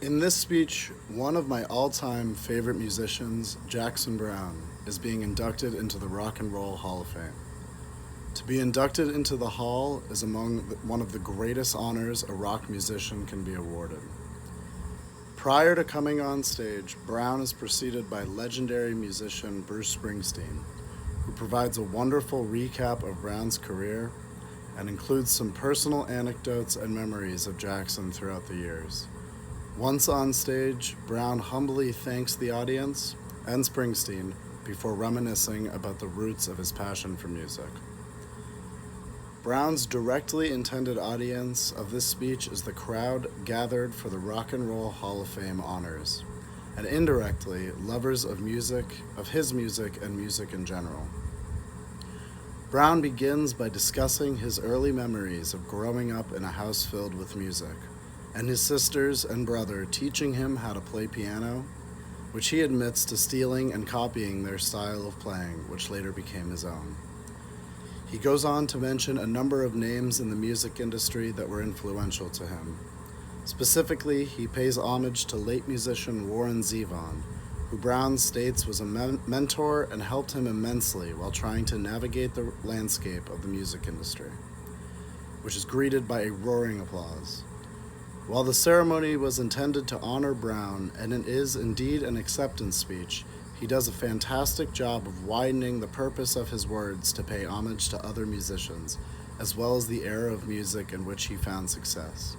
In this speech, one of my all-time favorite musicians, Jackson Browne, is being inducted into the Rock and Roll Hall of Fame. To be inducted into the Hall is one of the greatest honors a rock musician can be awarded. Prior to coming on stage, Browne is preceded by legendary musician Bruce Springsteen, who provides a wonderful recap of Browne's career and includes some personal anecdotes and memories of Jackson throughout the years. Once on stage, Browne humbly thanks the audience and Springsteen before reminiscing about the roots of his passion for music. Browne's directly intended audience of this speech is the crowd gathered for the Rock and Roll Hall of Fame honors, and indirectly, lovers of music, of his music, and music in general. Browne begins by discussing his early memories of growing up in a house filled with music, and his sisters and brother teaching him how to play piano, which he admits to stealing and copying their style of playing, which later became his own. He goes on to mention a number of names in the music industry that were influential to him. Specifically, he pays homage to late musician Warren Zevon, who Browne states was a mentor and helped him immensely while trying to navigate the landscape of the music industry, which is greeted by a roaring applause. While the ceremony was intended to honor Browne, and it is indeed an acceptance speech, he does a fantastic job of widening the purpose of his words to pay homage to other musicians, as well as the era of music in which he found success.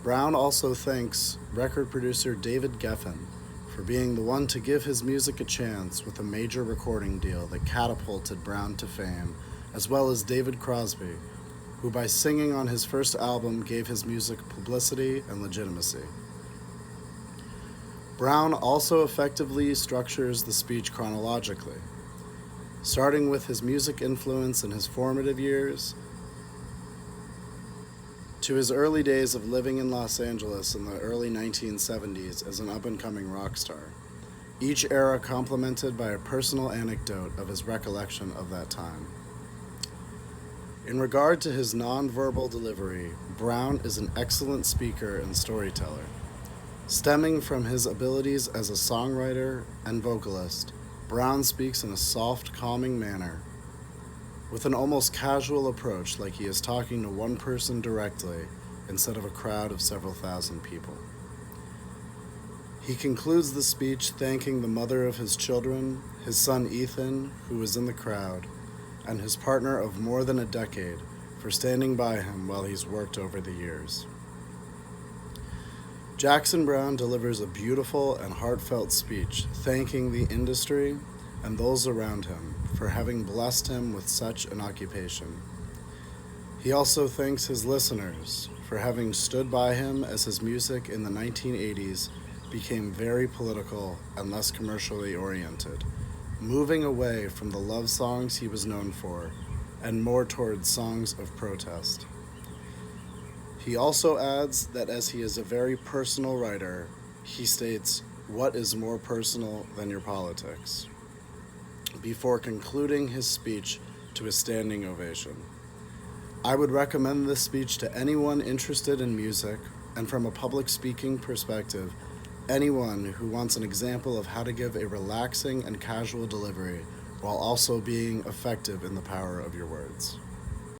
Browne also thanks record producer David Geffen for being the one to give his music a chance with a major recording deal that catapulted Browne to fame, as well as David Crosby, who by singing on his first album gave his music publicity and legitimacy. Browne also effectively structures the speech chronologically, starting with his music influence in his formative years to his early days of living in Los Angeles in the early 1970s as an up-and-coming rock star, each era complemented by a personal anecdote of his recollection of that time. In regard to his nonverbal delivery, Browne is an excellent speaker and storyteller. Stemming from his abilities as a songwriter and vocalist, Browne speaks in a soft, calming manner, with an almost casual approach, like he is talking to one person directly instead of a crowd of several thousand people. He concludes the speech thanking the mother of his children, his son Ethan, who was in the crowd, and his partner of more than a decade for standing by him while he's worked over the years. Jackson Browne delivers a beautiful and heartfelt speech thanking the industry and those around him for having blessed him with such an occupation. He also thanks his listeners for having stood by him as his music in the 1980s became very political and less commercially oriented, moving away from the love songs he was known for and more towards songs of protest. He also adds that as he is a very personal writer, he states, "What is more personal than your politics?" before concluding his speech to a standing ovation. I would recommend this speech to anyone interested in music, and from a public speaking perspective, anyone who wants an example of how to give a relaxing and casual delivery while also being effective in the power of your words.